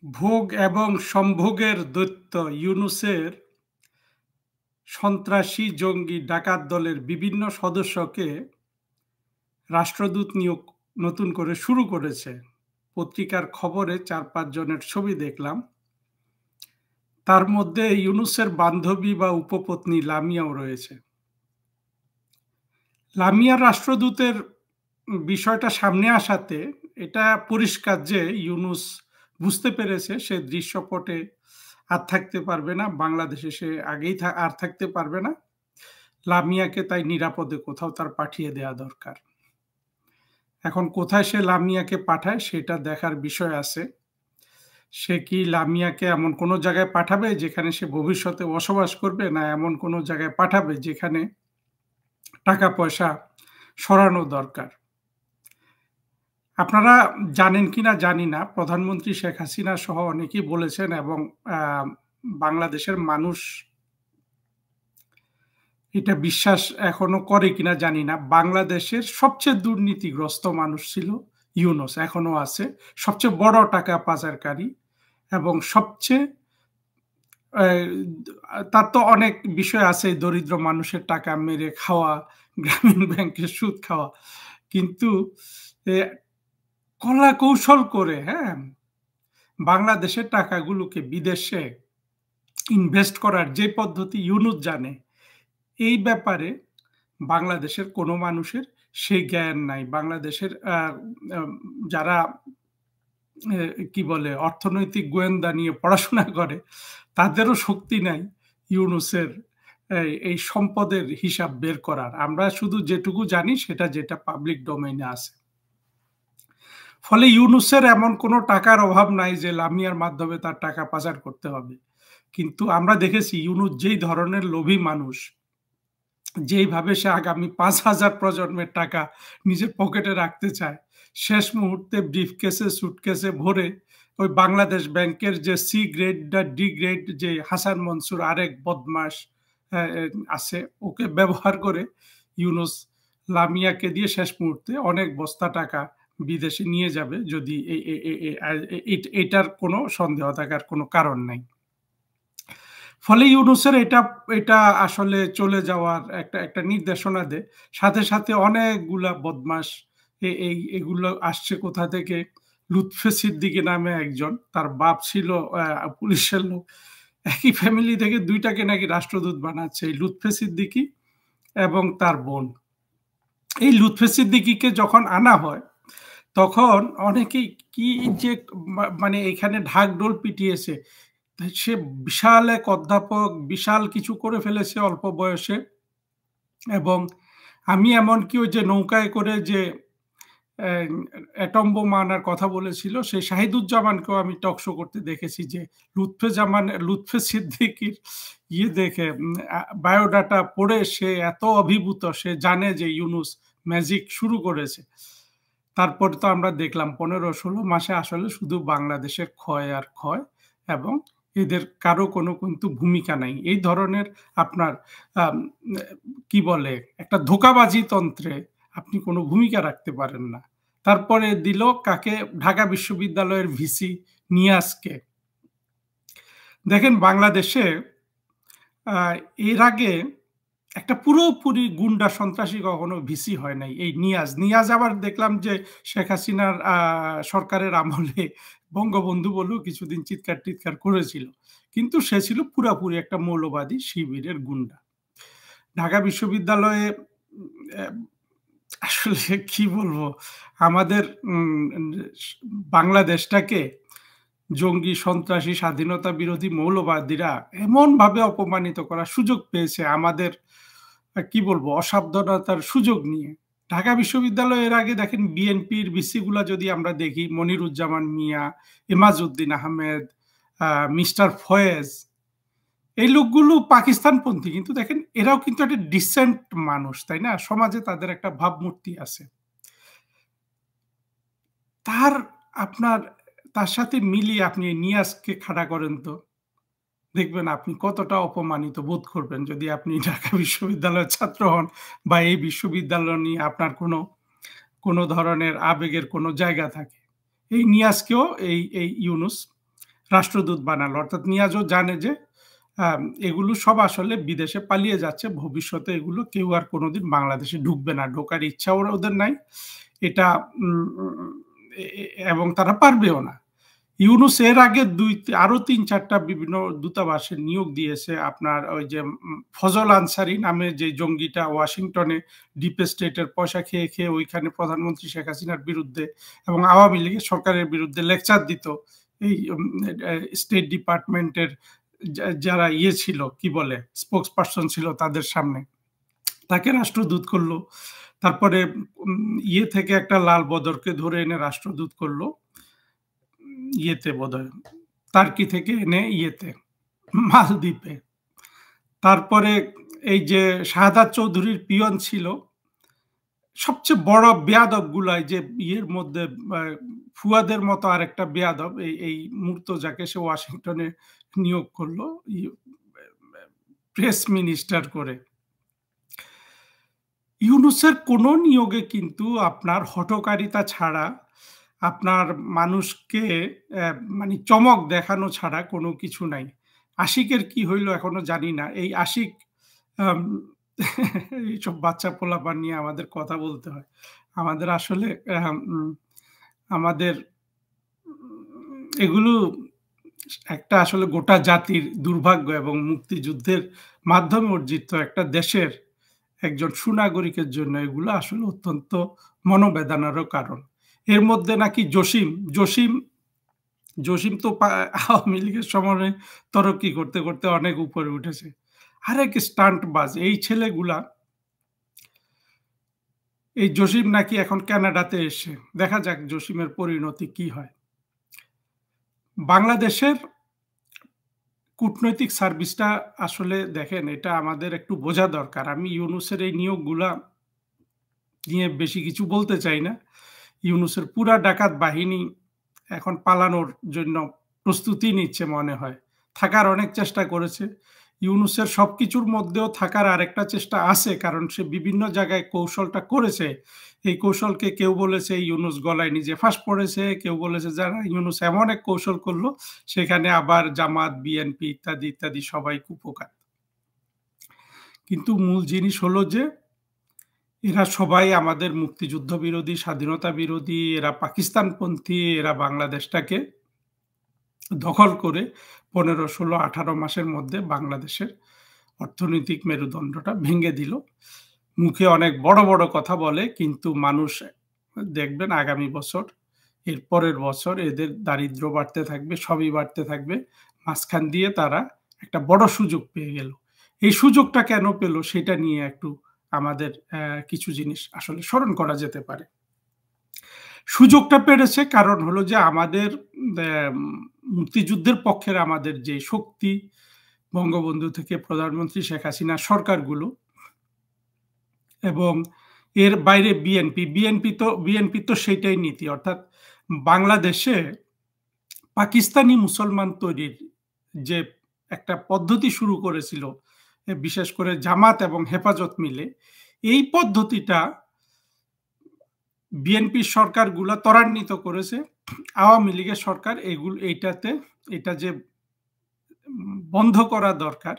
ভোগ এবং সম্ভোগের দৈত্য ইউনূসের সন্ত্রাসী, জঙ্গি, ডাকাত দলের বিভিন্ন সদস্যকে রাষ্ট্রদূত নিয়োগ নতুন করে শুরু করেছে। পত্রিকার খবরে ৪-৫ জনের ছবি দেখলাম। তার মধ্যে ইউনূসের বান্ধবী বা উপপত্নী লামিয়াও রয়েছে। লামিয়া রাষ্ট্রদূতের বিষয়টা সামনে আসাতে এটা পরিষ্কার যে ইউনূস বুঝতে পেরেছে সে দৃশ্যপটে আর থাকতে পারবে না। বাংলাদেশে সে আগেই আর থাকতে পারবে না। লামিয়াকে তাই নিরাপদে কোথাও তার পাঠিয়ে দেয়া দরকার। এখন কোথায় সে লামিয়াকে পাঠায় সেটা দেখার বিষয় আছে। সে কি লামিয়াকে এমন কোনো জায়গায় পাঠাবে যেখানে সে ভবিষ্যতে বসবাস করবে? না এমন কোনো জায়গায় পাঠাবে যেখানে টাকা-পয়সা সরানো দরকার? আপনারা জানেন কিনা জানি না, প্রধানমন্ত্রী শেখ হাসিনা সহ অনেকেই বলেছেন এবং আ বাংলাদেশের মানুষ এটা বিশ্বাস এখনো করে কিনা জানি না। বাংলাদেশের সবচেয়ে দুর্নীতিগ্রস্ত মানুষ ছিল ইউনূস, এখনো আছে। সবচেয়ে বড় টাকা পাচারকারী এবং সবচেয়ে অ্যা তার তো অনেক বিষয় আছে, দরিদ্র মানুষের টাকা মেরে খাওয়া, গ্রামীণ ব্যাংকের সুদ খাওয়া। কিন্তু এ কলা কৌশল করে, হ্যাঁ? বাংলাদেশের টাকাগুলোকে বিদেশে ইনভেস্ট করার যে পদ্ধতি ইউনূস জানে, এই ব্যাপারে বাংলাদেশের কোনো মানুষের সেই জ্ঞান নাই। বাংলাদেশের আম যারা কি বলে অর্থনৈতিক গোয়েন্দা নিয়ে পড়াশোনা করে, তাদেরও শক্তি নাই ইউনূসের এই সম্পদের হিসাব বের করার। আমরা শুধু যেটুকু জানি সেটা যেটা পাবলিক ডোমেইন এ আছে। ফলে ইউনূসের এমন কোনো টাকার অভাব নাই যে লামিয়ার মাধ্যমে তার টাকা পাচার করতে হবে। কিন্তু আমরা দেখেছি ইউনূস যেই ধরনের লোভী মানুষ, যেইভাবে সে আগামী ৫,০০০ প্রজন্মের টাকা নিজের পকেটে রাখতে চায়, শেষ মুহূর্তে ব্রিফকেসে, সুটকেসে ভরে ওই বাংলাদেশ ব্যাংকের যে সি গ্রেড বা ডি গ্রেড যে হাসান মনসুর আরেক বদমাশ অ্যা এ আছে, ওকে ব্যবহার করে ইউনূস লামিয়াকে দিয়ে শেষ মুহূর্তে অনেক বস্তা টাকা বিদেশে নিয়ে যাবে, যদি এ এ এ এ আ এটার কোনো সন্দেহ থাকার কোনো কারণ নাই। ফলে ইউনূসের এটা আসলে চলে যাওয়ার একটা নির্দেশনা দেয়। সাথে, সাথে অনেকগুলা বদমাশ এগুলো আসছে কোথা থেকে? লুৎফে সিদ্দিকী নামে একজন, তার বাপ ছিল পুলিশের লোক। একই ফ্যামিলি থেকে ২ টাকে নাকি রাষ্ট্রদূত বানাচ্ছে। এই লুৎফে সিদ্দিকী এবং তার বোন। এই লুৎফে সিদ্দিকীকে যখন আনা হয়, তখন অনেকেই কি যে মানে এখানে ঢাকঢোল পিটিয়েছে। সে বিশাল এক অধ্যাপক, বিশাল কিছু করে ফেলেছে অল্প বয়সে। এবং আমি এমনকি ওই যে নৌকায় করে যে অ্যা অ্যাটম বোমা আনার কথা বলেছিল, সেই শাহিদুজ্জামানকেও আমি টক শো করতে দেখেছি যে লুৎফে সিদ্দিকীর দেখে বায়োডাটা পড়ে সে এত অভিভূত, সে জানে যে ইউনূস ম্যাজিক শুরু করেছে। তারপরে তো আমরা দেখলাম ১৫-১৬ মাসে আসলে শুধু বাংলাদেশের ক্ষয় আর ক্ষয়, এবং এদের কারো কোনো কিন্তু ভূমিকা নাই। এই ধরনের আপনার আম কি বলে একটা ধোঁকাবাজি তন্ত্রে আপনি কোনো ভূমিকা রাখতে পারেন না। তারপরে দিল কাকে? ঢাকা বিশ্ববিদ্যালয়ের ভিসি নিয়াজকে। দেখেন বাংলাদেশে আ এর আগে একটা পুরোপুরি গুন্ডা সন্ত্রাসী কখনো ভিসি হয় নাই। এই নিয়াজ। নিয়াজ আবার দেখলাম যে শেখ হাসিনার সরকারের আমলে বঙ্গবন্ধু বলেও কিছুদিন চিৎকার-টিৎকার করেছিল। কিন্তু সে ছিল পুরাপুরি একটা মৌলবাদী শিবিরের গুন্ডা। ঢাকা বিশ্ববিদ্যালয়ে অ্যা আসলে কি বলবো? আমাদের বাংলাদেশটাকে জঙ্গি, সন্ত্রাসী, স্বাধীনতা বিরোধী মৌলবাদীরা এমনভাবে অপমানিত করার সুযোগ পেয়েছে আমাদের কি বলবো অসাবধানতার সুযোগ নিয়ে। ঢাকা বিশ্ববিদ্যালয় এর আগে দেখেন বিএনপির ভিসি গুলা যদি আমরা দেখি, মনিরুজ্জামান মিয়া, এমাজউদ্দিন আহমেদ, মিস্টার ফয়েজ, এই লোকগুলো পাকিস্তানপন্থী। কিন্তু দেখেন এরাও কিন্তু একটা ডিসেন্ট মানুষ, তাই না? সমাজে তাদের একটা ভাবমূর্তি আছে। তার আপনার তার সাথে মিলিয়ে আপনি নিয়াজকে খাড়া করেন তো। দেখবেন আপনি কতটা অপমানিত বোধ করবেন যদি আপনি ঢাকা বিশ্ববিদ্যালয়ের ছাত্র হন বা এই বিশ্ববিদ্যালয় নিয়ে আপনার কোনো ধরনের আবেগের কোনো জায়গা থাকে। এই নিয়াজকেও এই ইউনূস রাষ্ট্রদূত বানালো। অর্থাৎ নিয়াজও জানে যে এগুলো সব আসলে বিদেশে পালিয়ে যাচ্ছে। ভবিষ্যতে এগুলো কেউ আর কোনোদিন বাংলাদেশে ঢুকবে না। ঢোকার ইচ্ছাও ওদের নাই। এটা উম এ এ এবং তারা পারবেও না। ইউনূস এর আগে আরো ৩-৪ টা বিভিন্ন দূতাবাসে নিয়োগ দিয়েছে। আপনার ওই যে ফজল আনসারী নামে যে জঙ্গিটা ওয়াশিংটনে ডিপ স্টেটের পয়সা খেয়ে, খেয়ে ওইখানে প্রধানমন্ত্রী শেখ হাসিনার বিরুদ্ধে এবং আওয়ামী লীগের সরকারের বিরুদ্ধে লেকচার দিত। এই স্টেট ডিপার্টমেন্টের যারা ছিল, কি বলে, স্পোকস পারসন ছিল তাদের সামনে। তাকে রাষ্ট্রদূত করলো। তারপরে থেকে একটা লাল বদরকে ধরে এনে রাষ্ট্রদূত করলো। বোধহয় টার্কি থেকে এনে মালদ্বীপে। তারপরে এই যে শাহাদাত চৌধুরীর পিয়ন ছিল, সবচেয়ে বড় বেয়াদব গুলাই যে মধ্যে ফুয়াদের মতো আরেকটা বেয়াদব এই মুর্তজাকে সে ওয়াশিংটনে নিয়োগ করলো প্রেস মিনিস্টার করে। ইউনূসের কোনো নিয়োগে কিন্তু আপনার হঠকারিতা ছাড়া, আপনার মানুষকে মানে চমক দেখানো ছাড়া কোনো কিছু নাই। আশিকের কি হইল এখনো জানি না। এই আশিক এইসব বাচ্চা পোলাপান নিয়ে আমাদের কথা বলতে হয়। আমাদের আসলে আমাদের এগুলো একটা আসলে গোটা জাতির দুর্ভাগ্য এবং মুক্তিযুদ্ধের মাধ্যমে অর্জিত একটা দেশের একজন সুনাগরিকের জন্য এগুলো আসলে অত্যন্ত মনোবেদনারও কারণ। এর মধ্যে নাকি জসিম তো আওয়ামী লীগের সময় তরক্কি করতে, করতে অনেক উপরে উঠেছে। আরেক স্টান্টবাজ এই ছেলেগুলা, এই জসিম নাকি এখন কানাডাতে এসে, দেখা যাক জসিমের পরিণতি কি হয়। বাংলাদেশের কূটনৈতিক সার্ভিসটা আসলে দেখেন, এটা আমাদের একটু বোঝা দরকার। আমি ইউনূসের এই নিয়োগগুলা নিয়ে বেশি কিছু বলতে চাই না। ইউনূসের পুরা ডাকাত বাহিনী এখন পালানোর জন্য প্রস্তুতি নিচ্ছে মনে হয়। থাকার অনেক চেষ্টা করেছে। ইউনূসের সবকিছুর মধ্যেও থাকার আরেকটা চেষ্টা আছে, কারণ সে বিভিন্ন জায়গায় কৌশলটা করেছে। এই কৌশলকে কেউ বলেছে ইউনূস গলায় নিজে ফাঁস পড়েছে, কেউ বলেছে যারা ইউনূস এমন এক কৌশল করলো সেখানে আবার জামাত, বিএনপি ইত্যাদি ইত্যাদি সবাই কুপোকাত। কিন্তু মূল জিনিস হলো যে এরা সবাই আমাদের মুক্তিযুদ্ধ বিরোধী, স্বাধীনতা বিরোধী, এরা পাকিস্তানপন্থী, এরা বাংলাদেশটাকে দখল করে 15, 16, 18 মাসের মধ্যে বাংলাদেশের অর্থনৈতিক মেরুদণ্ডটা ভেঙে দিল। মুখে অনেক বড় বড় কথা বলে, কিন্তু মানুষ দেখবেন আগামী বছর, এর পরের বছর এদের দারিদ্র বাড়তে থাকবে, সবই বাড়তে থাকবে। মাঝখান দিয়ে তারা একটা বড় সুযোগ পেয়ে গেল। এই সুযোগটা কেন পেল সেটা নিয়ে একটু আমাদের কিছু জিনিস আসলে স্মরণ করা যেতে পারে। সুযোগটা পেরেছে কারণ হলো যে আমাদের মুক্তিযুদ্ধের পক্ষের আমাদের যে শক্তি, বঙ্গবন্ধু থেকে প্রধানমন্ত্রী শেখ হাসিনা সরকারগুলো, এবং এর বাইরে বিএনপি তো সেটাই নীতি। অর্থাৎ বাংলাদেশে পাকিস্তানি মুসলমান তৈরির যে একটা পদ্ধতি শুরু করেছিল, বিশেষ করে জামাত এবং হেফাজত মিলে, এই পদ্ধতিটা বিএনপির সরকারগুলো ত্বরান্বিত করেছে। আওয়ামী লীগের সরকার এটা যে বন্ধ করা দরকার,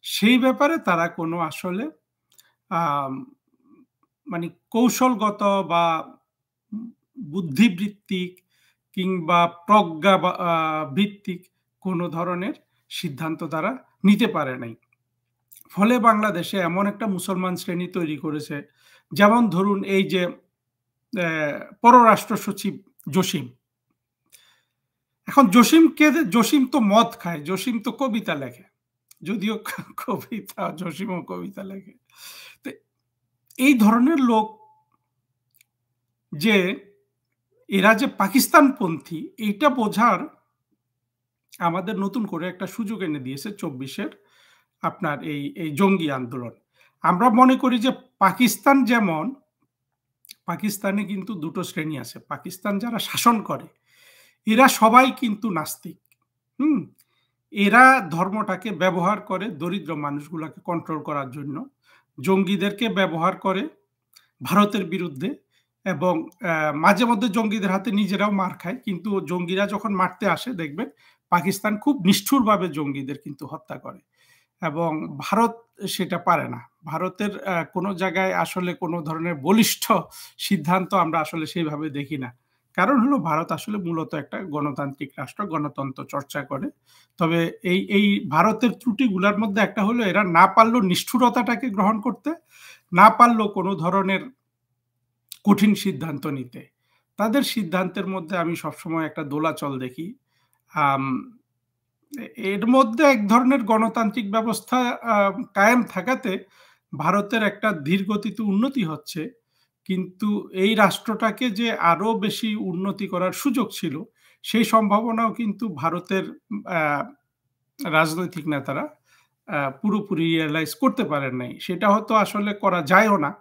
সেই ব্যাপারে তারা কোনো আসলে মানে কৌশলগত বা বুদ্ধিবৃত্তিক কিংবা প্রজ্ঞা ভিত্তিক কোনো ধরনের সিদ্ধান্ত তারা নিতে পারে নাই। ফলে বাংলাদেশে এমন একটা মুসলমান শ্রেণী তৈরি করেছে, যেমন ধরুন এই যে পররাষ্ট্র সচিব জসিম। এখন জসিম তো মদ খায়, জসিম তো কবিতা লেখে, যদিও জসিমও কবিতা লেখে। তো এই ধরনের লোক, যে এরা যে পাকিস্তানপন্থী, এইটা বোঝার আমাদের নতুন করে একটা সুযোগ এনে দিয়েছে 24-এর আপনার এই জঙ্গি আন্দোলন। আমরা মনে করি যে পাকিস্তানে কিন্তু দুটো শ্রেণী আছে। পাকিস্তান যারা শাসন করে এরা সবাই কিন্তু নাস্তিক। এরা ধর্মটাকে ব্যবহার করে দরিদ্র মানুষগুলোকে কন্ট্রোল করার জন্য, জঙ্গিদেরকে ব্যবহার করে ভারতের বিরুদ্ধে, এবং মাঝে মধ্যে জঙ্গিদের হাতে নিজেরাও মার খায়। কিন্তু জঙ্গিরা যখন মারতে আসে দেখবেন পাকিস্তান খুব নিষ্ঠুরভাবে জঙ্গিদের কিন্তু হত্যা করে। এবং ভারত সেটা পারে না। ভারতের কোনো জায়গায় আসলে কোনো ধরনের বলিষ্ঠ সিদ্ধান্ত আমরা আসলে সেইভাবে দেখি না। কারণ হলো ভারত আসলে মূলত একটা গণতান্ত্রিক রাষ্ট্র, গণতন্ত্র চর্চা করে। তবে এই ভারতের ত্রুটিগুলার মধ্যে একটা হলো এরা না পারলেও নিষ্ঠুরতাটাকে গ্রহণ করতে, না পারলেও কোনো ধরনের কঠিন সিদ্ধান্ত নিতে। তাদের সিদ্ধান্তের মধ্যে আমি সবসময় একটা দোলাচল দেখি। আম এর মধ্যে এক ধরনের গণতান্ত্রিক ব্যবস্থা আ কায়েম থাকাতে ভারতের একটা ধীরগতিতে উন্নতি হচ্ছে। কিন্তু এই রাষ্ট্রটাকে যে আরো বেশি উন্নতি করার সুযোগ ছিল, সেই সম্ভাবনাও কিন্তু ভারতের আ রাজনৈতিক নেতারা পুরোপুরি রিয়ালাইজ করতে পারেন নাই। সেটা হয়তো আসলে করা যায়ও না।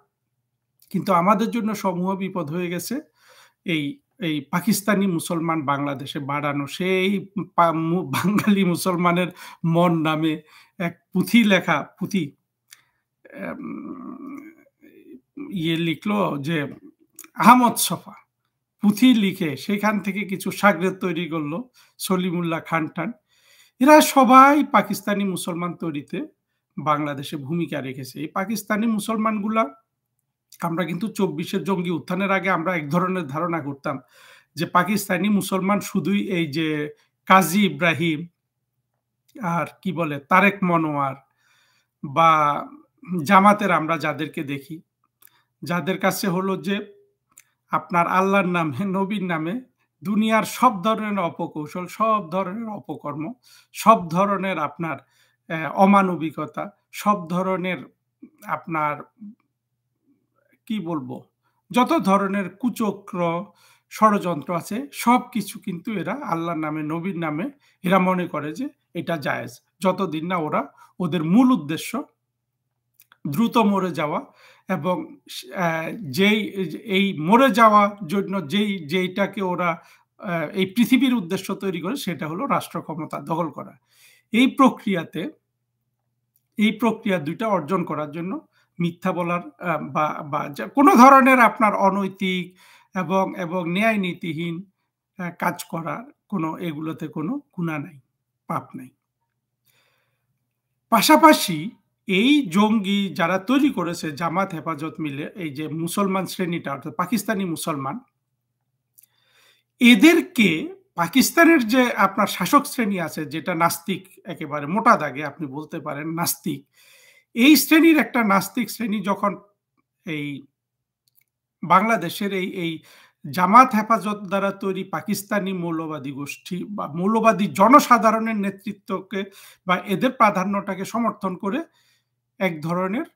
কিন্তু আমাদের জন্য সমূহ বিপদ হয়ে গেছে এই এই পাকিস্তানি মুসলমান বাংলাদেশে বাড়ানো। সেই বাঙালি মুসলমানের মন নামে এক পুঁথি লেখা পুঁথি এম লিখলো যে আহমদ ছফা পুঁথি লিখে সেখান থেকে কিছু শাগরেদ তৈরি করলো সলিমুল্লাহ খান-টান। এরা সবাই পাকিস্তানি মুসলমান তৈরিতে বাংলাদেশে ভূমিকা রেখেছে। এই পাকিস্তানি মুসলমানগুলা আমরা কিন্তু ২৪ জঙ্গি উত্থানের আগে আমরা এক ধরনের ধারণা করতাম যে পাকিস্তানি মুসলমান শুধুই এই যে কাজী ইব্রাহিম আর কি বলে তারেক মনোয়ার বা জামাতের আমরা যাদেরকে দেখি, যাদের কাছে হলো যে আপনার আল্লাহর নামে, নবীর নামে দুনিয়ার সব ধরনের অপকৌশল, সব ধরনের অপকর্ম, সব ধরনের আপনার অমানবিকতা, সব ধরনের আপনার কি বলবো? যত ধরনের কুচক্র, ষড়যন্ত্র আছে সবকিছু কিন্তু এরা আল্লাহর নামে, নবীর নামে এরা মনে করে যে এটা জায়েজ। যতদিন না ওরা ওদের মূল উদ্দেশ্য দ্রুত মরে যাওয়া এবং অ্যা যেই এই মরে যাওয়ার জন্য যেইটাকে ওরা এই পৃথিবীর উদ্দেশ্য তৈরি করে সেটা হলো রাষ্ট্র ক্ষমতা দখল করা। এই প্রক্রিয়াতে এই প্রক্রিয়া ২ টা অর্জন করার জন্য মিথ্যা বলার বা কোনো ধরনের আপনার অনৈতিক এবং ন্যায় নীতিহীন কাজ করার এগুলোতে কোনো গুনাহ নাই, পাপ নাই। পাশাপাশি এই জঙ্গি যারা তৈরি করেছে জামাত হেফাজত মিলে এই যে মুসলমান শ্রেণীটা অর্থাৎ পাকিস্তানি মুসলমান, এদেরকে পাকিস্তানের যে আপনার শাসক শ্রেণী আছে যেটা নাস্তিক একেবারে মোটা দাগে আপনি বলতে পারেন নাস্তিক। এই শ্রেণীর একটা নাস্তিক শ্রেণী যখন এই বাংলাদেশের এই জামাত হেফাজত দ্বারা তৈরি পাকিস্তানি মৌলবাদী গোষ্ঠী বা মৌলবাদী জনসাধারণের নেতৃত্বকে বা এদের প্রাধান্যটাকে সমর্থন করে এক ধরনের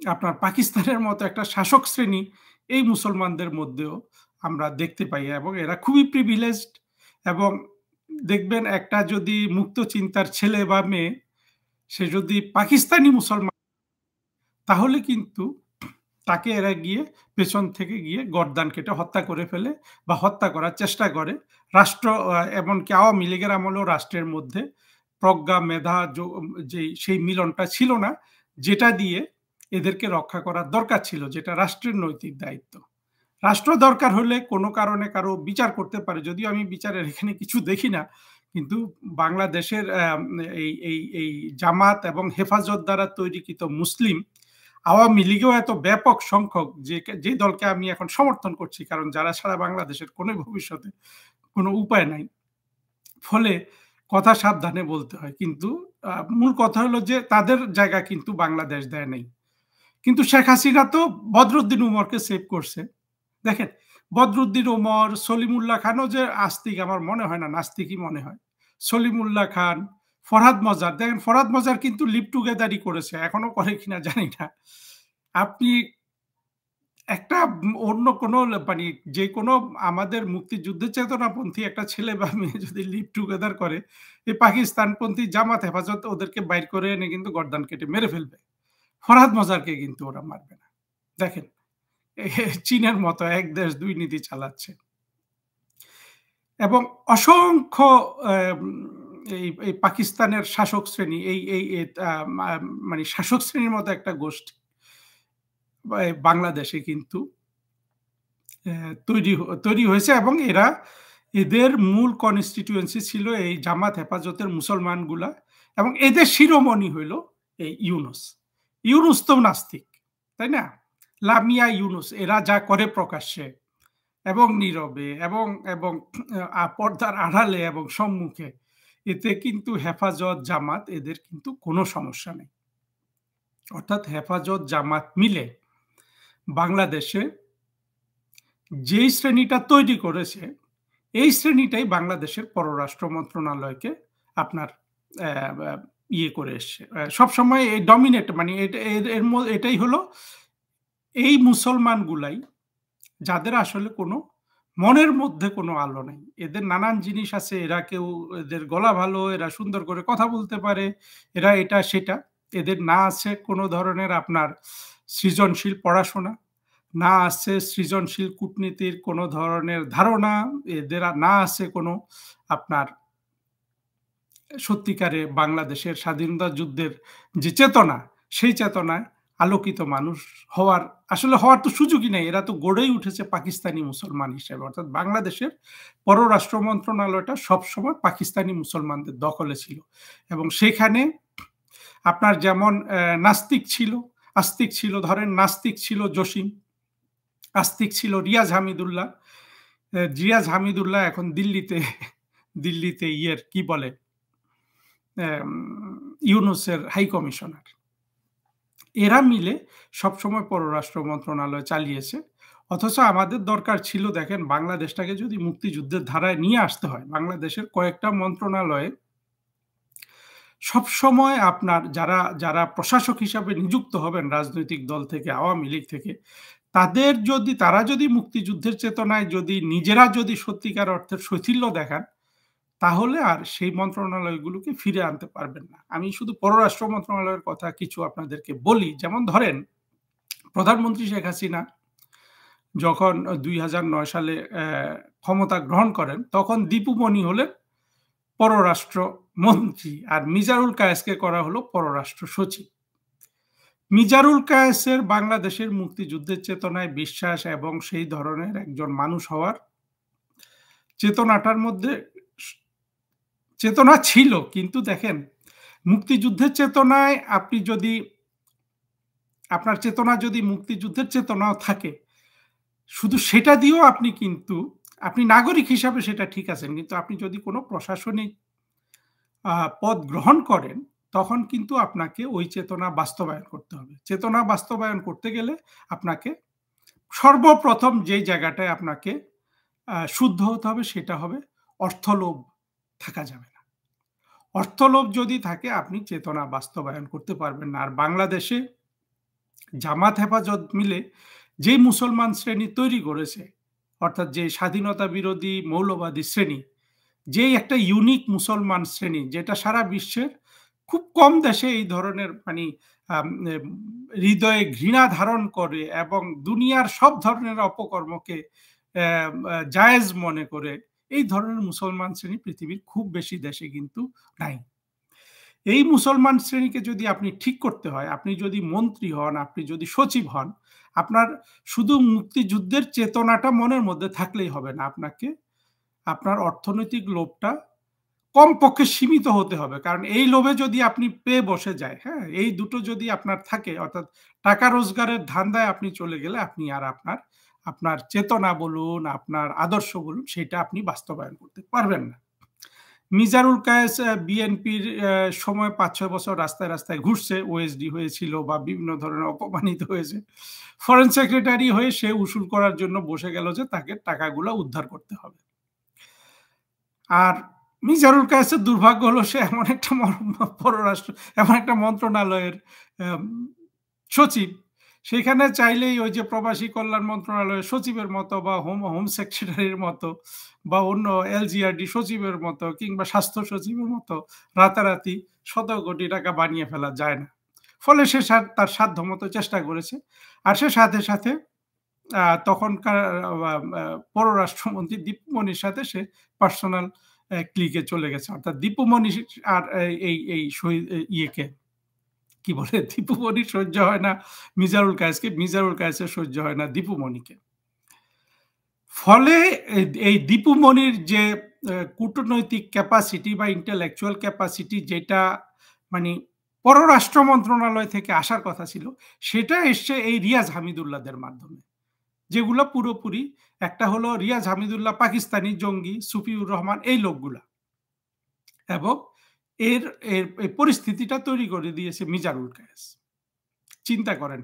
আপনার পাকিস্তানের মতো একটা শাসক শ্রেণী এই মুসলমানদের মধ্যেও আমরা দেখতে পাই এবং এরা খুবই প্রিভিলেজড এবং দেখবেন একটা যদি মুক্ত চিন্তার ছেলে বা মেয়ে সে যদি পাকিস্তানি মুসলমান তাহলে কিন্তু তাকে এরা গিয়ে পেছন থেকে গিয়ে গর্দান কেটে হত্যা করে ফেলে বা হত্যা করার চেষ্টা করে। রাষ্ট্র এমনকি আওয়ামী লীগের আমলেও রাষ্ট্রের মধ্যে প্রজ্ঞা, মেধা সেই মিলনটা ছিল না, যেটা দিয়ে এদেরকে রক্ষা করার দরকার ছিল, যেটা রাষ্ট্রের নৈতিক দায়িত্ব। রাষ্ট্র দরকার হলে কোনো কারণে কারো বিচার করতে পারে। যদিও আমি বিচারের এখানে কিছু দেখি না। কিন্তু বাংলাদেশের এই জামাত এবং হেফাজত দ্বারা তৈরিকৃত মুসলিম আওয়ামী লীগেও এত ব্যাপক সংখ্যক যে দলকে আমি এখন সমর্থন করছি কারণ যারা সারা বাংলাদেশের কোনো ভবিষ্যতে কোনো উপায় নাই। ফলে কথা সাবধানে বলতে হয়। কিন্তু মূল কথা হলো যে তাদের জায়গা কিন্তু বাংলাদেশ দেয় নাই। কিন্তু শেখ হাসিনা তো বদরুদ্দিন উমরকে সেভ করছে। দেখেন বদরুদ্দিন উমর, সলিমুল্লাহ খানও যে আস্তিক আমার মনে হয় না, নাস্তিকই মনে হয়। সলিমুল্লাহ খান, ফরহাদ মজ্জার, দেখেন ফরহাদ মজ্জার কিন্তু লিভ টুগেদারই করেছে। এখনো করে কিনা জানি না। আপনি একটা অন্য কোনো মানে যেকোনো আমাদের মুক্তিযুদ্ধের চেতনাপন্থী একটা ছেলে বা মেয়ে যদি লিভ টুগেদার করে, এই পাকিস্তানপন্থী জামাত হেফাজত ওদেরকে বাইর করে এনে কিন্তু গর্দান কেটে মেরে ফেলবে। ফরহাদ মজ্জারকে কিন্তু ওরা মারবে না। দেখেন চীনের মতো এক দেশ দুই নীতি চালাচ্ছে। এবং অসংখ্য এই পাকিস্তানের শাসক শ্রেণী এই মানে শাসক শ্রেণীর মতো একটা গোষ্ঠী বাংলাদেশে কিন্তু তৈরি হয়েছে এবং এদের মূল কনস্টিটিউয়েন্সি ছিল এই জামাত হেফাজতের মুসলমানগুলা এবং এদের শিরোমণি হইল এই ইউনুস। ইউনুস তো নাস্তিক, তাই না? লামিয়া ইউনুস এরা যা করে প্রকাশ্যে এবং নীরবে এবং এবং পর্দার আড়ালে এবং সম্মুখে, এতে কিন্তু হেফাজত জামাত এদের কিন্তু কোনো সমস্যা নেই। অর্থাৎ হেফাজত জামাত মিলে বাংলাদেশে যেই শ্রেণীটা তৈরি করেছে এই শ্রেণীটাই বাংলাদেশের পররাষ্ট্র মন্ত্রণালয়কে আপনার ইয়ে করে এসছে সবসময় এই ডমিনেট, মানে এটাই হলো এই মুসলমানগুলাই যাদের আসলে কোনো মনের মধ্যে কোনো আলো নাই, এদের নানান জিনিস আছে, এরা কেউ এদের গলা ভালো, এরা সুন্দর করে কথা বলতে পারে, এরা এটা সেটা, এদের না আছে কোনো ধরনের আপনার সৃজনশীল পড়াশোনা, না আছে সৃজনশীল কূটনীতির কোনো ধরনের ধারণা, এদের না আছে কোনো আপনার সত্যিকারে বাংলাদেশের স্বাধীনতা যুদ্ধের যে চেতনা, সেই চেতনায় আলোকিত মানুষ হওয়ার তো সুযোগই নেই। এরা তো গড়েই উঠেছে পাকিস্তানি মুসলমান হিসেবে, অর্থাৎ বাংলাদেশের পররাষ্ট্র মন্ত্রণালয়টা সবসময় পাকিস্তানি মুসলমানদের দখলে ছিল এবং সেখানে আপনার যেমন নাস্তিক ছিল, আস্তিক ছিল, ধরেন নাস্তিক ছিল জসিম, আস্তিক ছিল রিয়াজ হামিদুল্লাহ এখন দিল্লিতে কি বলে ইউনুসের হাই কমিশনার। এরা মিলে সবসময় পররাষ্ট্র মন্ত্রণালয় চালিয়েছে। অথচ আমাদের দরকার ছিল, দেখেন বাংলাদেশটাকে যদি মুক্তিযুদ্ধের ধারায় নিয়ে আসতে হয়, বাংলাদেশের কয়েকটা মন্ত্রণালয়ে সবসময় আপনার যারা প্রশাসক হিসাবে নিযুক্ত হবেন রাজনৈতিক দল থেকে, আওয়ামী লীগ থেকে, তারা যদি মুক্তিযুদ্ধের চেতনায় নিজেরা যদি সত্যিকার অর্থের শৈথিল্য দেখান, তাহলে আর সেই মন্ত্রণালয়গুলোকে ফিরে আনতে পারবেন না। আমি শুধু পররাষ্ট্র মন্ত্রণালয়ের কথা কিছু আপনাদেরকে বলি, যেমন ধরেন প্রধানমন্ত্রী শেখ হাসিনা যখন 2009 সালে ক্ষমতা গ্রহণ করেন, তখন দীপু মনি হলেন পররাষ্ট্র মন্ত্রী আর মিজানুল কায়েসকে করা হলো পররাষ্ট্র সচিব। মিজানুল কায়েসের বাংলাদেশের মুক্তিযুদ্ধের চেতনায় বিশ্বাস এবং সেই ধরনের একজন মানুষ হওয়ার চেতনা ছিল, কিন্তু দেখেন মুক্তিযুদ্ধের চেতনায় আপনার চেতনা যদি মুক্তিযুদ্ধের চেতনাও থাকে, শুধু সেটা দিয়েও আপনি নাগরিক হিসাবে সেটা ঠিক আছেন, কিন্তু আপনি যদি কোনো প্রশাসনিক পদ গ্রহণ করেন, তখন কিন্তু আপনাকে ওই চেতনা বাস্তবায়ন করতে হবে। চেতনা বাস্তবায়ন করতে গেলে আপনাকে সর্বপ্রথম যেই জায়গাটায় আপনাকে শুদ্ধ হতে হবে, সেটা হবে অর্থলোভ থাকা যাবে না। অর্থলোভ যদি থাকে, আপনি চেতনা বাস্তবায়ন করতে পারবেন না। আর বাংলাদেশে জামাত হেফাজত মিলে যে মুসলমান শ্রেণী তৈরি করেছে, অর্থাৎ যে স্বাধীনতা বিরোধী মৌলবাদী শ্রেণী, যেই একটা ইউনিক মুসলমান শ্রেণী, যেটা সারা বিশ্বের খুব কম দেশে এই ধরনের হৃদয়ে ঘৃণা ধারণ করে এবং দুনিয়ার সব ধরনের অপকর্মকে জায়েজ মনে করে, এই ধরনের মুসলমান শ্রেণী পৃথিবীর খুব বেশি দেশে কিন্তু নাই। এই মুসলমান শ্রেণীকে যদি আপনি ঠিক করতে হয়, আপনি যদি মন্ত্রী হন, আপনি যদি সচিব হন, আপনার শুধু মুক্তিযুদ্ধের চেতনাটা মনের মধ্যে থাকলেই হবে না, আপনার অর্থনৈতিক লোভটা কমপক্ষে সীমিত হতে হবে। কারণ এই লোভে যদি আপনি পেয়ে বসে যায়, হ্যাঁ, এই দুটো যদি আপনার থাকে, অর্থাৎ টাকা রোজগারের ধান্দায় আপনি চলে গেলে, আপনি আর আপনার চেতনা বলুন, আপনার আদর্শ বলুন, সেটা আপনি বাস্তবায়ন করতে পারবেন না। মিজানুল কায়েস বিএনপির সময় 5-6 বছর রাস্তায় রাস্তায় ঘুরছে, ওএসডি হয়েছিল বা বিভিন্ন ধরনের অপমানিত হয়েছে, ফরেন সেক্রেটারি হয়ে সে উসুল করার জন্য বসে গেল যে তাকে টাকাগুলো উদ্ধার করতে হবে। আর মিজানুল কায়েসের দুর্ভাগ্য হলো সে এমন একটা মন্ত্রণালয়ের সচিব, সেখানে চাইলেই ওই যে প্রবাসী কল্যাণ মন্ত্রণালয়ের সচিবের মতো বা হোম সেক্রেটারির মতো বা অন্য এলজিআরডি সচিবের মতো কিংবা স্বাস্থ্য সচিবের মতো রাতারাতি শত কোটি টাকা বানিয়ে ফেলা যায় না। ফলে সে তার সাধ্যমতো চেষ্টা করেছে। আর সে সাথে সাথে তখনকার পররাষ্ট্রমন্ত্রী দীপু মনির সাথে সে পার্সোনাল ক্লিকে চলে গেছে। অর্থাৎ দীপু মনি আর এই ইয়েকে কি বলে, দীপু মনির সহ্য হয় না মিজানুল কায়েসকে, মিজানুল কায়েসের সহ্য হয় না দীপু মনিকে। ফলে এই দীপু মনির যে কূটনৈতিক ক্যাপাসিটি বা ইন্টেলেকচুয়াল ক্যাপাসিটি যেটা মানে পররাষ্ট্র মন্ত্রণালয় থেকে আসার কথা ছিল, সেটা এসছে এই রিয়াজ হামিদুল্লাহদের মাধ্যমে। যেগুলো পুরোপুরি একটা হলো রিয়াজ হামিদুল্লাহ পাকিস্তানি জঙ্গি, সুফিউর রহমান এই লোকগুলা। এবং এর এর এই পরিস্থিতিটা তৈরি করে দিয়েছে মিজানুল কায়েস। চিন্তা করেন,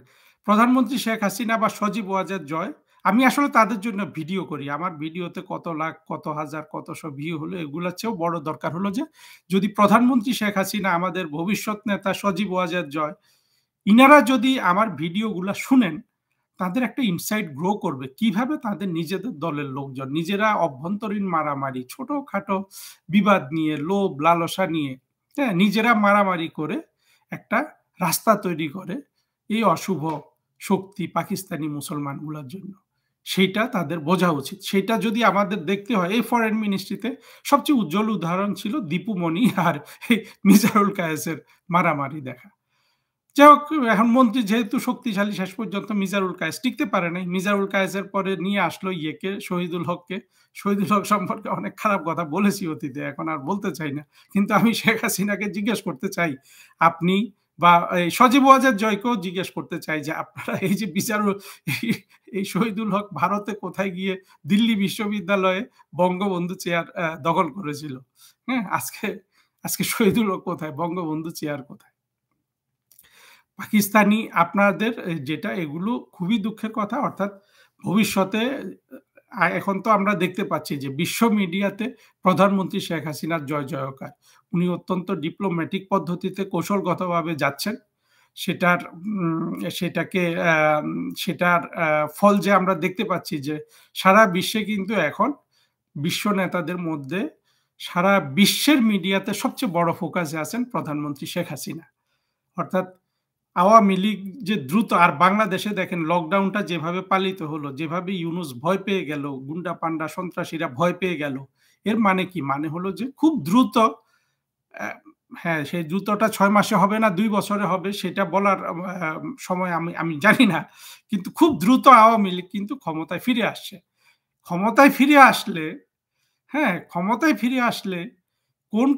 প্রধানমন্ত্রী শেখ হাসিনা বা সজীব ওয়াজেদ জয়, আমি আসলে তাদের জন্য ভিডিও করি। আমার ভিডিওতে কত লাখ, কত হাজার, কতশো ভিউ হলো, এগুলার চেয়েও বড় দরকার হলো যে যদি প্রধানমন্ত্রী শেখ হাসিনা, আমাদের ভবিষ্যৎ নেতা সজীব ওয়াজেদ জয়, ইনারা যদি আমার ভিডিওগুলা শুনেন, তাদের একটা ইনসাইট গ্রো করবে কিভাবে তাদের নিজেদের দলের লোকজন নিজেরা অভ্যন্তরীণ মারামারি, ছোটখাটো বিবাদ নিয়ে, লোভ লালসা নিয়ে, হ্যাঁ, নিজেরা মারামারি করে একটা রাস্তা তৈরি করে এই অশুভ শক্তি পাকিস্তানি মুসলমানগুলোর জন্য। সেইটা তাদের বোঝা উচিত। সেইটা যদি আমাদের দেখতে হয়, এই ফরেন মিনিস্ট্রিতে সবচেয়ে উজ্জ্বল উদাহরণ ছিল দীপু মনি আর এই মিজানুল কায়েসের মারামারি দেখা। যাই হোক, এখন মন্ত্রী যেহেতু শক্তিশালী, শেষ পর্যন্ত মিজানুল কায়েস টিকতে পারে নাই। মিজানুল কায়েসের পরে নিয়ে আসলো ইয়েকে, শহীদুল হককে। শহীদুল হক সম্পর্কে অনেক খারাপ কথা বলেছি অতীতে, এখন আর বলতে চাই না। কিন্তু আমি শেখ হাসিনাকে জিজ্ঞেস করতে চাই, আপনি বা এই সজীব ওয়াজেদ জয়কেও জিজ্ঞেস করতে চাই যে আপনারা এই যে এই শহীদুল হক ভারতে কোথায় গিয়ে দিল্লি বিশ্ববিদ্যালয়ে বঙ্গবন্ধু চেয়ার দখল করেছিল। হ্যাঁ, আজকে আজকে শহীদুল হক কোথায়? বঙ্গবন্ধু চেয়ার কোথায়? পাকিস্তানি আপনাদের যেটা, এগুলো খুবই দুঃখের কথা। অর্থাৎ ভবিষ্যতে এখন তো আমরা দেখতে পাচ্ছি যে বিশ্ব মিডিয়াতে প্রধানমন্ত্রী শেখ হাসিনার জয় জয়কার। উনি অত্যন্ত ডিপ্লোম্যাটিক পদ্ধতিতে কৌশলগতভাবে যাচ্ছেন। সেটার সেটাকে সেটার ফল যে আমরা দেখতে পাচ্ছি যে সারা বিশ্বে কিন্তু এখন বিশ্ব নেতাদের মধ্যে সারা বিশ্বের মিডিয়াতে সবচেয়ে বড় ফোকাসে আছেন প্রধানমন্ত্রী শেখ হাসিনা। অর্থাৎ আওয়ামী লীগ যে দ্রুত, আর বাংলাদেশে দেখেন লকডাউনটা যেভাবে পালিত হলো, যেভাবে ইউনূস ভয় পেয়ে গেল, গুন্ডা পান্ডা সন্ত্রাসীরা ভয় পেয়ে গেল, এর মানে কি? মানে হলো যে খুব দ্রুত, হ্যাঁ, সেই দ্রুতটা ৬ মাসে হবে না ২ বছরে হবে সেটা বলার সময় আমি আমি জানি না। কিন্তু খুব দ্রুত আওয়ামী লীগ কিন্তু ক্ষমতায় ফিরে আসছে। ক্ষমতায় ফিরে আসলে, হ্যাঁ, ক্ষমতায় ফিরে আসলে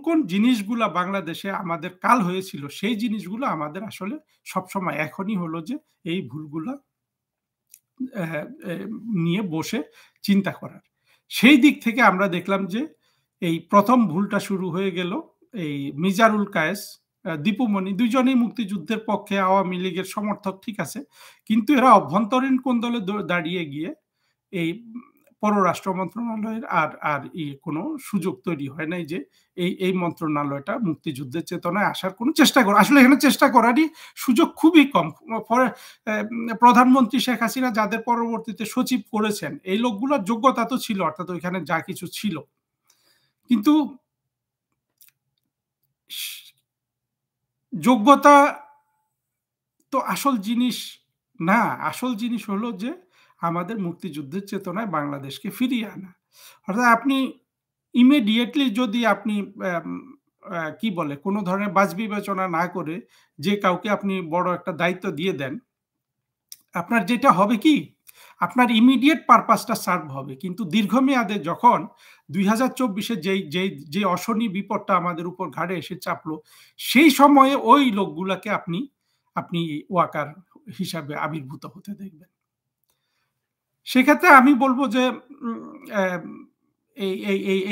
কোন জিনিসগুলা বাংলাদেশে আমাদের কাল হয়েছিল, সেই জিনিসগুলো আমাদের আসলে সবসময় এখনই হলো যে এই ভুলগুলা অ্যা এ নিয়ে বসে চিন্তা করার। সেই দিক থেকে আমরা দেখলাম যে এই ১ম ভুলটা শুরু হয়ে গেল এই মিজানুল কায়েস, দীপু মনি ২ জনেই মুক্তিযুদ্ধের পক্ষে, আওয়ামী লীগের সমর্থক, ঠিক আছে। কিন্তু এরা অভ্যন্তরীণ কোন্দলে দাঁড়িয়ে গিয়ে এই পররাষ্ট্র মন্ত্রণালয়ের আর কোনো সুযোগ তৈরি হয় নাই যে এই মন্ত্রণালয়টা মুক্তিযুদ্ধের চেতনায় আসার কোনো চেষ্টা করে। আসলে এখানে চেষ্টা করারই সুযোগ খুবই কম। পরে প্রধানমন্ত্রী শেখ হাসিনা যাদের পরবর্তীতে সচিব করেছেন, এই লোকগুলোর যোগ্যতা তো ছিল, অর্থাৎ ওইখানে যা কিছু ছিল। কিন্তু যোগ্যতা তো আসল জিনিস না। আসল জিনিস হলো যে আমাদের মুক্তিযুদ্ধের চেতনায় বাংলাদেশকে ফিরিয়ে আনা। অর্থাৎ আপনি ইমিডিয়েটলি যদি আপনি অ্যাম কি বলে, কোনো ধরনের বাছ বিবেচনা না করে যে কাউকে আপনি বড় একটা দায়িত্ব দিয়ে দেন, আপনার যেটা হবে কি? আপনার ইমিডিয়েট পারপাসটা সার্ভ হবে। কিন্তু দীর্ঘমেয়াদে যখন ২০২৪ এ যে অশনি বিপদটা আমাদের উপর ঘাড়ে এসে চাপলো, সেই সময়ে ওই লোকগুলাকে আপনি আপনি ওয়াকার হিসাবে আবির্ভূত হতে দেখবেন। সেক্ষেত্রে আমি বলব যে উম অ্যাম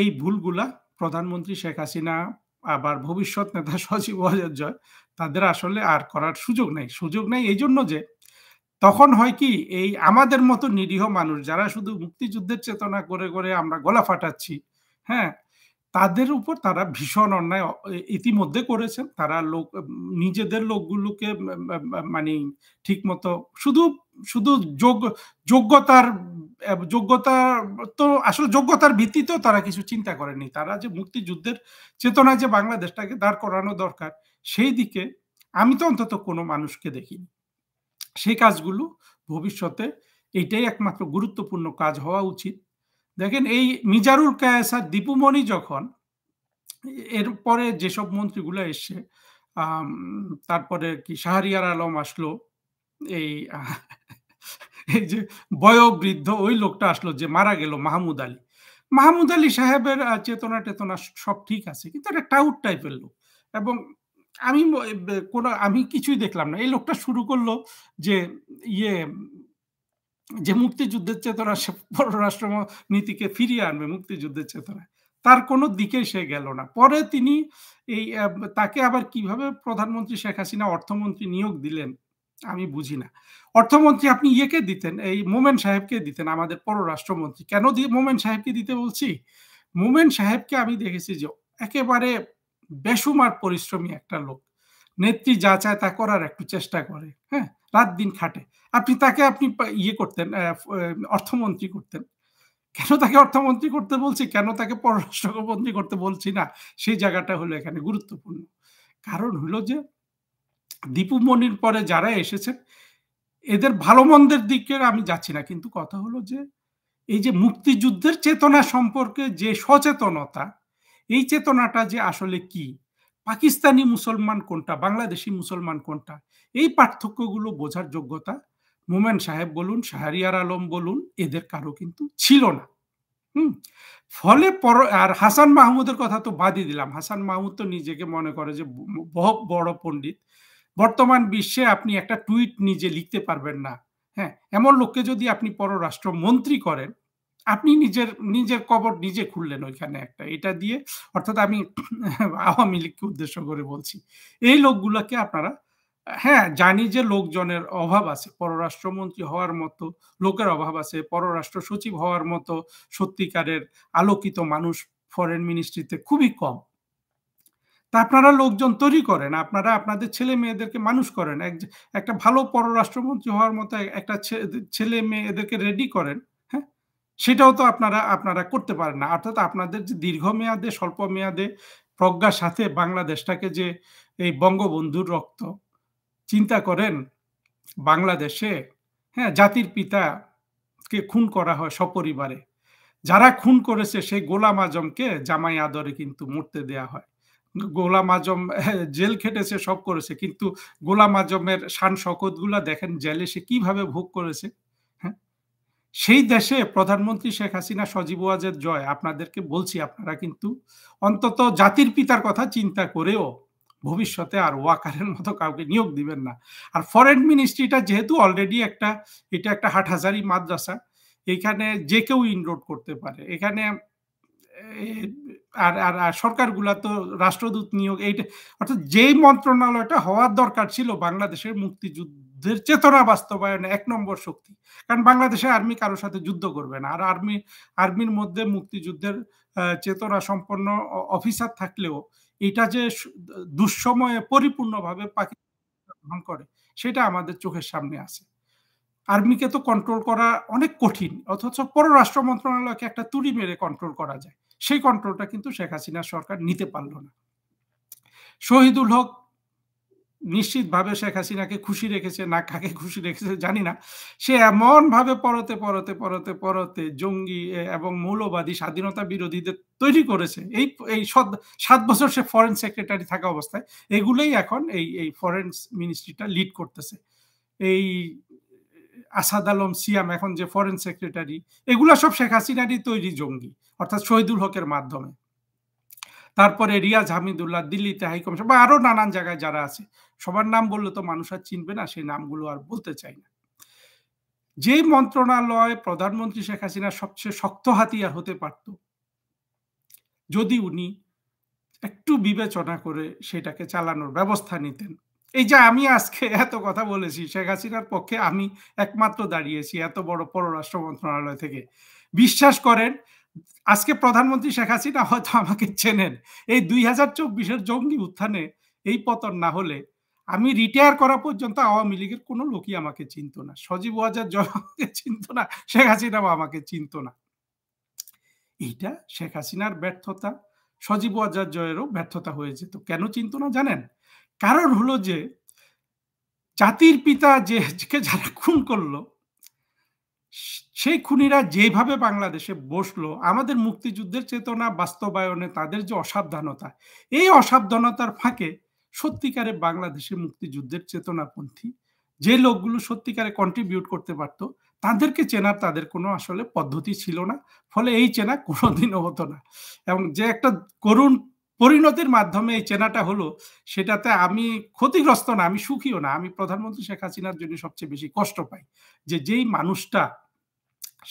এই ভুলগুলা প্রধানমন্ত্রী শেখ হাসিনা, আবার ভবিষ্যৎ নেতা সজীব ওয়াজেদ জয়, তাদের আসলে আর করার সুযোগ নাই। সুযোগ নাই এইজন্য যে তখন হয় কি, এই আমাদের মতো নিরীহ মানুষ যারা শুধু মুক্তিযুদ্ধের চেতনা করে আমরা গলা ফাটাচ্ছি, হ্যাঁ? তাদের উপর তারা ভীষণ অন্যায় ইতিমধ্যে করেছেন। তারা নিজেদের লোকগুলোকে মানি ঠিকমতো শুধু শুধু যোগ্যতার যোগ্যতা তো আসলে যোগ্যতার ভিত্তিতেও তারা কিছু চিন্তা করেনি। তারা যে মুক্তিযুদ্ধের চেতনায় যে বাংলাদেশটাকে দাঁড় করানো দরকার, সেই দিকে আমি তো অন্তত কোনো মানুষকে দেখিনি। সেই কাজগুলো ভবিষ্যতে এইটাই একমাত্র গুরুত্বপূর্ণ কাজ হওয়া উচিত। দেখেন, এই মিজানুল কায়েস আর দীপু মনি যখন এরপরে যেসব মন্ত্রীগুলো এসছে, তারপরে কি শাহরিয়ার আলম আসলো, এই এই যে বয়োবৃদ্ধ ওই লোকটা আসলো যে মারা গেল মাহমুদ আলী। মাহমুদ আলী সাহেবের চেতনা-টেতনা সব ঠিক আছে। কিন্তু একটা টাউট টাইপের লোক। এবং আমি ম বে কোন আমি কিছুই দেখলাম না। এই লোকটা শুরু করল যে ইয়ে যে মুক্তিযুদ্ধের চেতনা সে পররাষ্ট্র নীতিকে ফিরিয়ে আনবে মুক্তিযুদ্ধের চেতনায়। তার কোন দিকেই সে গেল না। পরে তিনি এই তাকে আবার কিভাবে প্রধানমন্ত্রী শেখ হাসিনা অর্থমন্ত্রী নিয়োগ দিলেন, আমি বুঝি না। অর্থমন্ত্রী আপনি ইয়েকে দিতেন, এই মোমেন সাহেবকে দিতেন, আমাদের পররাষ্ট্রমন্ত্রী। কেন মোমেন সাহেবকে দিতে বলছি? মোমেন সাহেবকে আমি দেখেছি যে একেবারে বেসুমার পরিশ্রমী একটা লোক। নেত্রী যা চায় তা করার একটু চেষ্টা করে। হ্যাঁ? রাত-দিন খাটে। আপনি ইয়ে করতেন, অর্থমন্ত্রী করতেন। কেন তাকে অর্থমন্ত্রী করতে বলছি, কেন তাকে পররাষ্ট্রমন্ত্রী করতে বলছি না, সেই জায়গাটা হলো এখানে গুরুত্বপূর্ণ। কারণ হলো যে দীপু মনির পরে যারা এসেছেন, এদের ভালো-মন্দের দিকে আমি যাচ্ছি না। কিন্তু কথা হলো যে এই যে মুক্তিযুদ্ধের চেতনা সম্পর্কে যে সচেতনতা, এই চেতনাটা যে আসলে কি? পাকিস্তানি মুসলমান কোনটা? বাংলাদেশী মুসলমান কোনটা? এই পার্থক্যগুলো বোঝার যোগ্যতা মোমেন সাহেব বলুন, শাহরিয়ার আলম বলুন, এদের কারো কিন্তু ছিল না। হুম? ফলে আর হাসান মাহমুদের কথা তো বাদই দিলাম। হাসান মাহমুদ তো নিজেকে মনে করে যে বড় পণ্ডিত। বর্তমান বিশ্বে আপনি একটা টুইট নিজে লিখতে পারবেন না। হ্যাঁ? এমন লোককে যদি আপনি পররাষ্ট্রমন্ত্রী করেন, আপনি নিজের কবর নিজে খুললেন ওইখানে একটা। এটা দিয়ে অর্থাৎ আমি আওয়ামী লীগকে উদ্দেশ্য করে বলছি। এই লোকগুলাকে আপনারা হ্যাঁ, জানি যে লোকজনের অভাব আছে। পররাষ্ট্রমন্ত্রী হওয়ার মতো লোকের অভাব আছে। পররাষ্ট্র সচিব হওয়ার মতো সত্যিকারের আলোকিত মানুষ ফরেন মিনিস্ট্রিতে খুবই কম। তা আপনারা লোকজন তৈরি করেন। আপনারা আপনাদের ছেলে-মেয়েদেরকে মানুষ করেন। একটা ভালো পররাষ্ট্রমন্ত্রী হওয়ার মতো একটা ছেলে-মেয়ে এদেরকে রেডি করেন। হ্যাঁ? সেটাও তো আপনারা করতে পারেন না। অর্থাৎ আপনাদের যে দীর্ঘমেয়াদে, স্বল্প মেয়াদে প্রজ্ঞার সাথে বাংলাদেশটাকে যে এই বঙ্গবন্ধুর রক্ত চিন্তা করেন বাংলাদেশে, হ্যাঁ? জাতির পিতাকে খুন করা হয় সপরিবারে। যারা খুন করেছে সেই গোলাম আজমকে জামাই আদরে কিন্তু মরতে দেয়া হয়। গোলাম আজম জেল খেটেছে, সব করেছে। কিন্তু গোলাম আজমের শান শওকত গুলা দেখেন জেলে সে কিভাবে ভোগ করেছে। হ্যাঁ? সেই দেশে প্রধানমন্ত্রী শেখ হাসিনা সজীব ওয়াজেদ জয়, আপনাদেরকে বলছি আপনারা কিন্তু অন্তত জাতির পিতার কথা চিন্তা করেও ভবিষ্যতে আর ওয়াকারের মতো কাউকে নিয়োগ দিবেন না। আর ফরেন মিনিস্ট্রিটা যেহেতু অলরেডি এটা একটা হাটহাজারি মাদ্রাসা, এখানে যে কেউ ইনরোড করতে পারে। এখানে এ আর সরকারগুলা তো রাষ্ট্রদূত নিয়োগ এইটা, অর্থাৎ যেই মন্ত্রণালয়টা হওয়ার দরকার ছিল বাংলাদেশের মুক্তিযুদ্ধের চেতনা বাস্তবায়নে ১ নম্বর শক্তি। কারণ বাংলাদেশের আর্মি কারো সাথে যুদ্ধ করবে না। আর আর্মির মধ্যে মুক্তিযুদ্ধের চেতনা সম্পন্ন অফিসার থাকলেও এটা যে দুঃসময়ে পরিপূর্ণভাবে পাকিস্তান গ্রহণ করে, সেটা আমাদের চোখের সামনে আছে। আর্মিকে তো কন্ট্রোল করা অনেক কঠিন। অথচ পররাষ্ট্র মন্ত্রণালয়কে একটা তুড়ি মেরে কন্ট্রোল করা যায়। সেই কন্ট্রোলটা কিন্তু শেখ হাসিনার সরকার নিতে পারল না। শহীদুল হক নিশ্চিতভাবে শেখ হাসিনাকে খুশি রেখেছে, না কাকে খুশি রেখেছে জানি না। সে এমনভাবে পরতে জঙ্গি এবং মৌলবাদী স্বাধীনতা বিরোধীদের তৈরি করেছে। এই ৭ বছর সে ফরেন সেক্রেটারি থাকা অবস্থায় এগুলোই এখন এই ফরেন মিনিস্ট্রিটা লিড করতেছে। এই আসাদ আলম সিয়াম এখন যে ফরেন সেক্রেটারি, এগুলা সব শেখ হাসিনারই তৈরি জঙ্গি। অর্থাৎ শহীদুল হকের মাধ্যমে। তারপরে রিয়াজ হামিদুল্লাহ দিল্লিতে হাই কমিশন বা আরো নানান জায়গায় যারা আছে। সবার নাম বললে তো মানুষ আর চিনবে না, সেই নামগুলো আর বলতে চাই না। যে মন্ত্রণালয় প্রধানমন্ত্রী শেখ হাসিনার সবচেয়ে শক্ত হাতিয়ার হতে পারত, যদি উনি একটু বিবেচনা করে সেটাকে চালানোর ব্যবস্থা নিতেন। এই যে আমি আজকে এত কথা বলেছি, শেখ হাসিনার পক্ষে আমি একমাত্র দাঁড়িয়েছি এত বড় পররাষ্ট্র মন্ত্রণালয় থেকে। বিশ্বাস করেন, আজকে প্রধানমন্ত্রী শেখ হাসিনা হয়তো আমাকে চেনেন। এই ২০২৪ এর জঙ্গি উত্থানে এই পতন না হলে আমি রিটায়ার করা পর্যন্ত আওয়ামী লীগের কোন লোকই আমাকে চিনত না। সজীব ওয়াজেদ জয় আমাকে চিনত না, শেখ হাসিনাও আমাকে চিনত না। এইটা শেখ হাসিনার ব্যর্থতা, সজীব ওয়াজেদ জয়েরও ব্যর্থতা হয়ে যেত। কেন চিনত না জানেন? কারণ হলো যে জাতির পিতা যারা খুন করল, সেই খুনিরা যেভাবে বাংলাদেশে বসলো, আমাদের মুক্তিযুদ্ধের চেতনা বাস্তবায়নে তাদের যে অসাবধানতা, এই অসাবধানতার ফাঁকে সত্যিকারে বাংলাদেশে মুক্তিযুদ্ধের চেতনাপন্থী যে লোকগুলো সত্যিকারে কন্ট্রিবিউট করতে পারত, তাদেরকে চেনার তাদের কোনো আসলে পদ্ধতি ছিল না। ফলে এই চেনা কোনোদিনও হতো না। এবং যে একটা করুণ পরিণতির মাধ্যমে এই চেনাটা হলো, সেটাতে আমি ক্ষতিগ্রস্ত না, আমি সুখীও না। আমি প্রধানমন্ত্রী শেখ হাসিনার জন্য সবচেয়ে বেশি কষ্ট পাই। যেই মানুষটা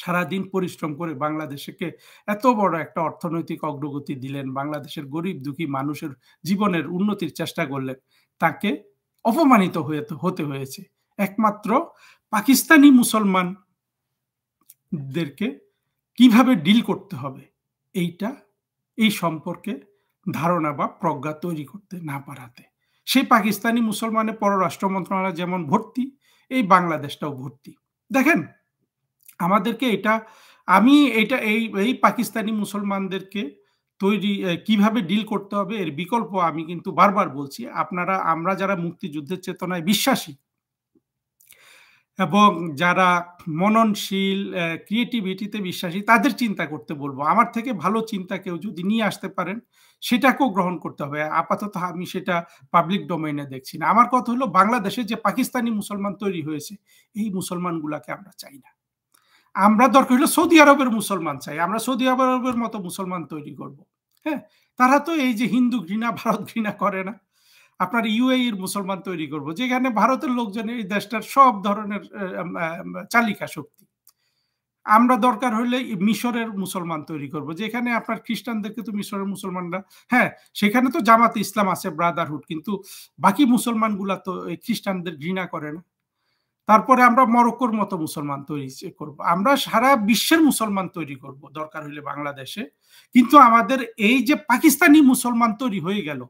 সারাদিন পরিশ্রম করে বাংলাদেশকে এত বড় একটা অর্থনৈতিক অগ্রগতি দিলেন, বাংলাদেশের গরিব দুঃখী মানুষের জীবনের উন্নতির চেষ্টা করলেন, তাকে অপমানিত হতে হয়েছে। একমাত্র পাকিস্তানি মুসলমানদেরকে কিভাবে ডিল করতে হবে এইটা, এই সম্পর্কে ধারণা বা প্রজ্ঞা তৈরি করতে না পারাতে। সেই পাকিস্তানি মুসলমানের পররাষ্ট্র মন্ত্রণালয় যেমন ভর্তি, এই বাংলাদেশটাও ভর্তি। দেখেন, আমাদেরকে এটা আমি এটা এই পাকিস্তানি মুসলমানদেরকে কিভাবে ডিল করতে হবে এর বিকল্প আমি কিন্তু বারবার বলছি। আমরা যারা মুক্তিযুদ্ধের চেতনায় বিশ্বাসী এবং যারা মননশীল, ক্রিয়েটিভিটিতে বিশ্বাসী, তাদের চিন্তা করতে বলব। আমার থেকে ভালো চিন্তা কেউ যদি নিয়ে আসতে পারেন, সেটাকেও গ্রহণ করতে হবে। আপাতত আমি সেটা পাবলিক ডোমেইনে দেখছি না। আমার কথা হলো, বাংলাদেশে যে পাকিস্তানি মুসলমান তৈরি হয়েছে, এই মুসলমানগুলাকে আমরা চাই না। আমরা দরকার হলে সৌদি আরবের মুসলমান চাই। আমরা সৌদি আরবের মতো মুসলমান তৈরি করব। হ্যাঁ? তারা তো এই যে হিন্দু ঘৃণা, ভারত ঘৃণা করে না। আপনার ইউএইর মুসলমান তৈরি করব, যেখানে ভারতের লোকজন এই দেশটার সব ধরনের চালিকা শক্তি। আমরা দরকার হলে মিশরের মুসলমান তৈরি করব, যেখানে আপনার খ্রিস্টানদেরকে তো মিশরের মুসলমানরা, হ্যাঁ, সেখানে তো জামাতে ইসলাম আছে, ব্রাদারহুড, কিন্তু বাকি মুসলমানগুলা তো এই খ্রিস্টানদের ঘৃণা করে না। তারপরে আমরা মরক্কোর মতো মুসলমান তৈরি করব। আমরা সারা বিশ্বের মুসলমান তৈরি করব দরকার হইলে বাংলাদেশে। কিন্তু আমাদের এই যে পাকিস্তানি মুসলমান তৈরি হয়ে গেল,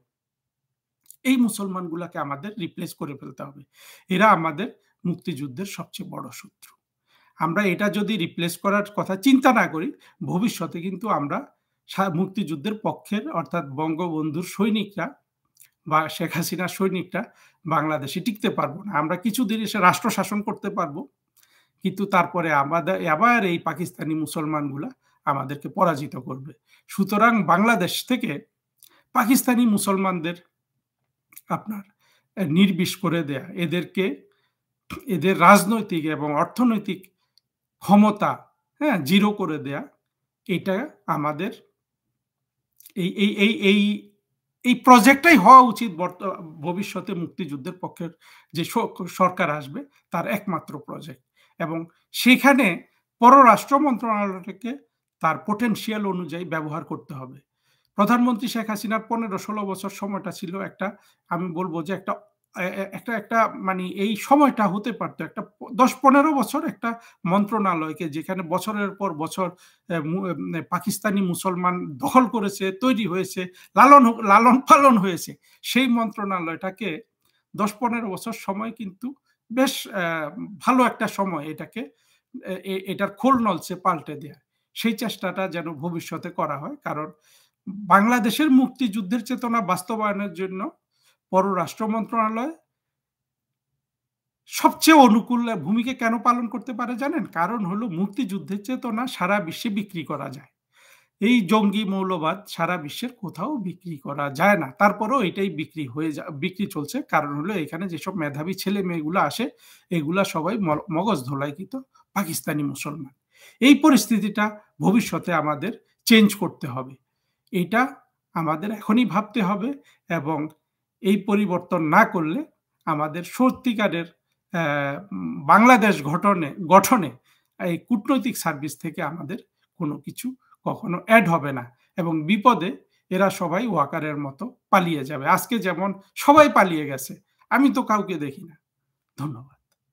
এই মুসলমানগুলাকে আমাদের রিপ্লেস করে ফেলতে হবে। এরা আমাদের মুক্তিযুদ্ধের সবচেয়ে বড় শত্রু। আমরা এটা যদি রিপ্লেস করার কথা চিন্তা না করি, ভবিষ্যতে কিন্তু আমরা মুক্তিযুদ্ধের পক্ষের, অর্থাৎ বঙ্গবন্ধুর সৈনিকরা বা শেখ হাসিনার সৈনিকরা বাংলাদেশে টিকতে পারবো না। আমরা কিছুদিন এসে রাষ্ট্র শাসন করতে পারবো, কিন্তু তারপরে আমাদের আবার এই পাকিস্তানি মুসলমানগুলা আমাদেরকে পরাজিত করবে। সুতরাং বাংলাদেশ থেকে পাকিস্তানি মুসলমানদের আপনার নির্বিষ করে দেয়া, এদের রাজনৈতিক এবং অর্থনৈতিক ক্ষমতা, হ্যাঁ, জিরো করে দেয়া, এটা আমাদের এই এই এই এই এই প্রজেক্টটাই হওয়া উচিত ভবিষ্যতে মুক্তিযুদ্ধের পক্ষের যে সরকার আসবে, তার একমাত্র প্রজেক্ট। এবং সেখানে পররাষ্ট্র মন্ত্রণালয়টাকে তার পোটেনশিয়াল অনুযায়ী ব্যবহার করতে হবে। প্রধানমন্ত্রী শেখ হাসিনার ১৫-১৬ বছর সময়টা ছিল একটা, আমি বলব যে একটা একটা মানে এই সময়টা হতে পারতো একটা ১০-১৫ বছর একটা মন্ত্রণালয়কে, যেখানে বছরের পর বছর পাকিস্তানি মুসলমান দখল করেছে, তৈরি হয়েছে, লালন পালন হয়েছে, সেই মন্ত্রণালয়টাকে ১০-১৫ বছর সময় কিন্তু বেশ ভালো একটা সময় এটার খোল নলচে পাল্টে দেয়া। সেই চেষ্টাটা যেন ভবিষ্যতে করা হয়। কারণ বাংলাদেশের মুক্তিযুদ্ধের চেতনা বাস্তবায়নের জন্য পররাষ্ট্র মন্ত্রণালয় সবচেয়ে অনুকূল ভূমিকা কেন পালন করতে পারে জানেন? কারণ হলো, মুক্তিযুদ্ধের চেতনা সারা বিশ্বে বিক্রি করা যায়। এই জঙ্গি মৌলবাদ সারা বিশ্বের কোথাও বিক্রি করা যায় না। তারপরেও এটাই বিক্রি চলছে। কারণ হলো, এখানে যেসব মেধাবী ছেলে-মেয়েগুলা আসে, এগুলা সবাই মগজ ধোলাইকৃত পাকিস্তানি মুসলমান। এই পরিস্থিতিটা ভবিষ্যতে আমাদের চেঞ্জ করতে হবে। এইটা আমাদের এখনই ভাবতে হবে, এবং এই পরিবর্তন না করলে আমাদের সত্যিকারের বাংলাদেশ গঠনে এই কূটনৈতিক সার্ভিস থেকে আমাদের কোনো কিছু কখনো এড হবে না, এবং বিপদে এরা সবাই ওয়াকারের মতো পালিয়ে যাবে। আজকে যেমন সবাই পালিয়ে গেছে, আমি তো কাউকে দেখি না। ধন্যবাদ।